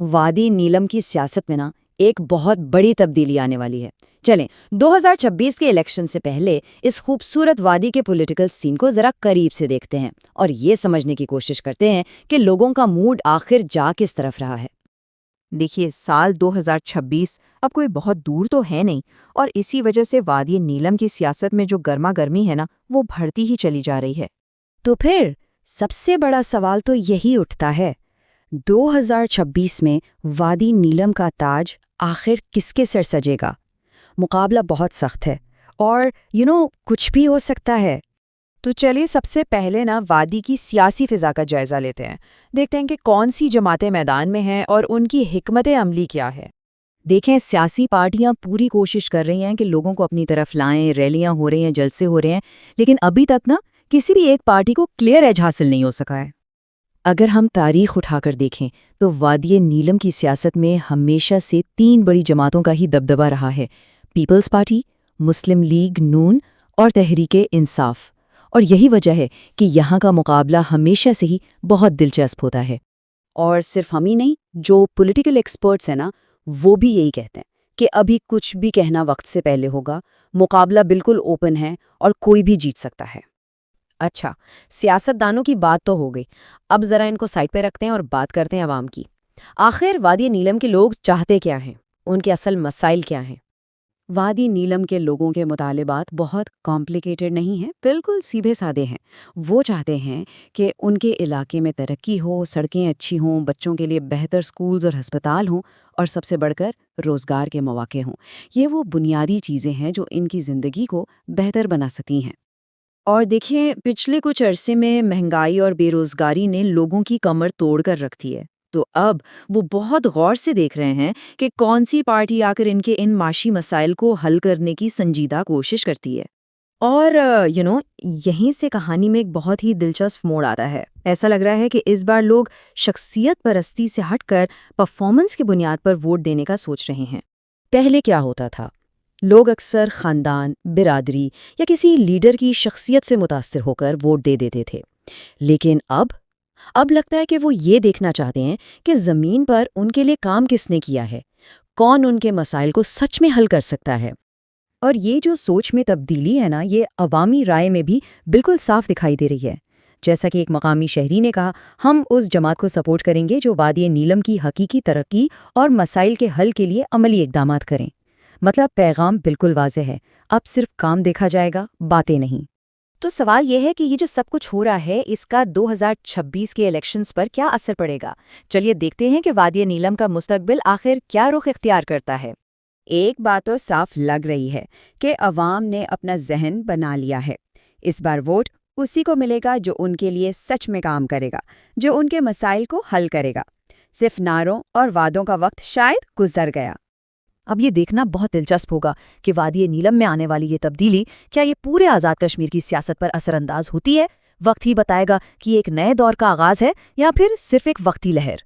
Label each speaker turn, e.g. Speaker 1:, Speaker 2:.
Speaker 1: وادی نیلم کی سیاست میں ایک بہت بڑی تبدیلی آنے والی ہے۔ چلیں 2026 کے الیکشن سے پہلے اس خوبصورت وادی کے پولیٹیکل سین کو ذرا قریب سے دیکھتے ہیں اور یہ سمجھنے کی کوشش کرتے ہیں کہ لوگوں کا موڈ آخر جا کس طرف رہا ہے۔
Speaker 2: دیکھیے، سال 2026 اب کوئی بہت دور تو ہے نہیں، اور اسی وجہ سے وادی نیلم کی سیاست میں جو گرما گرمی ہے وہ بڑھتی ہی چلی جا رہی ہے۔
Speaker 1: تو پھر سب سے بڑا سوال تو یہی اٹھتا ہے، 2026 میں وادی نیلم کا تاج آخر کس کے سر سجے گا؟ مقابلہ بہت سخت ہے اور کچھ بھی ہو سکتا ہے۔
Speaker 2: تو چلیے سب سے پہلے وادی کی سیاسی فضا کا جائزہ لیتے ہیں، دیکھتے ہیں کہ کون سی جماعتیں میدان میں ہیں اور ان کی حکمت عملی کیا ہے۔
Speaker 3: دیکھیں، سیاسی پارٹیاں پوری کوشش کر رہی ہیں کہ لوگوں کو اپنی طرف لائیں، ریلیاں ہو رہی ہیں، جلسے ہو رہے ہیں، لیکن ابھی تک کسی بھی ایک پارٹی کو کلیئر ایج حاصل نہیں ہو سکا ہے۔ اگر ہم تاریخ اٹھا کر دیکھیں تو وادی نیلم کی سیاست میں ہمیشہ سے 3 بڑی جماعتوں کا ہی دبدبہ رہا ہے: پیپلز پارٹی، مسلم لیگ نون اور تحریک انصاف۔ اور یہی وجہ ہے کہ یہاں کا مقابلہ ہمیشہ سے ہی بہت دلچسپ ہوتا ہے۔
Speaker 1: اور صرف ہم ہی نہیں، جو پولیٹیکل ایکسپرٹس ہیں وہ بھی یہی کہتے ہیں کہ ابھی کچھ بھی کہنا وقت سے پہلے ہوگا، مقابلہ بالکل اوپن ہے اور کوئی بھی جیت سکتا ہے۔
Speaker 2: اچھا، سیاست دانوں کی بات تو ہو گئی، اب ذرا ان کو سائڈ پہ رکھتے ہیں اور بات کرتے ہیں عوام کی۔ آخر وادی نیلم کے لوگ چاہتے کیا ہیں؟ ان کے اصل مسائل کیا ہیں؟
Speaker 1: وادی نیلم کے لوگوں کے مطالبات بہت کمپلیکیٹڈ نہیں ہیں، بالکل سیدھے سادے ہیں۔ وہ چاہتے ہیں کہ ان کے علاقے میں ترقی ہو، سڑکیں اچھی ہوں، بچوں کے لیے بہتر سکولز اور ہسپتال ہوں، اور سب سے بڑھ کر روزگار کے مواقع ہوں۔ یہ وہ بنیادی چیزیں ہیں جو ان کی زندگی کو بہتر بنا سکتی ہیں۔ اور دیکھیں، پچھلے کچھ عرصے میں مہنگائی اور بے روزگاری نے لوگوں کی کمر توڑ کر رکھ دی ہے، تو اب وہ بہت غور سے دیکھ رہے ہیں کہ کون سی پارٹی آ کر ان معاشی مسائل کو حل کرنے کی سنجیدہ کوشش کرتی ہے۔
Speaker 2: اور یہیں سے کہانی میں ایک بہت ہی دلچسپ موڑ آتا ہے۔ ایسا لگ رہا ہے کہ اس بار لوگ شخصیت پرستی سے ہٹ کر پرفارمنس کی بنیاد پر ووٹ دینے کا سوچ رہے ہیں۔
Speaker 1: پہلے کیا ہوتا تھا؟ لوگ اکثر خاندان، برادری یا کسی لیڈر کی شخصیت سے متاثر ہو کر ووٹ دے دیتے تھے، لیکن اب لگتا ہے کہ وہ یہ دیکھنا چاہتے ہیں کہ زمین پر ان کے لیے کام کس نے کیا ہے، کون ان کے مسائل کو سچ میں حل کر سکتا ہے۔ اور یہ جو سوچ میں تبدیلی ہے یہ عوامی رائے میں بھی بالکل صاف دکھائی دے رہی ہے۔ جیسا کہ ایک مقامی شہری نے کہا، ہم اس جماعت کو سپورٹ کریں گے جو وادی نیلم کی حقیقی ترقی اور مسائل کے حل کے لیے عملی اقدامات کریں۔ مطلب پیغام بالکل واضح ہے، اب صرف کام دیکھا جائے گا، باتیں نہیں۔
Speaker 2: تو سوال یہ ہے کہ یہ جو سب کچھ ہو رہا ہے، اس کا 2026 کے الیکشنز پر کیا اثر پڑے گا؟ چلیے دیکھتے ہیں کہ وادی نیلم کا مستقبل آخر کیا رخ اختیار کرتا ہے۔
Speaker 4: ایک بات تو صاف لگ رہی ہے کہ عوام نے اپنا ذہن بنا لیا ہے۔ اس بار ووٹ اسی کو ملے گا جو ان کے لیے سچ میں کام کرے گا، جو ان کے مسائل کو حل کرے گا۔ صرف نعروں اور وعدوں کا وقت شاید گزر گیا۔
Speaker 2: اب یہ دیکھنا بہت دلچسپ ہوگا کہ وادی نیلم میں آنے والی یہ تبدیلی کیا یہ پورے آزاد کشمیر کی سیاست پر اثر انداز ہوتی ہے؟ وقت ہی بتائے گا کہ یہ ایک نئے دور کا آغاز ہے یا پھر صرف ایک وقتی لہر۔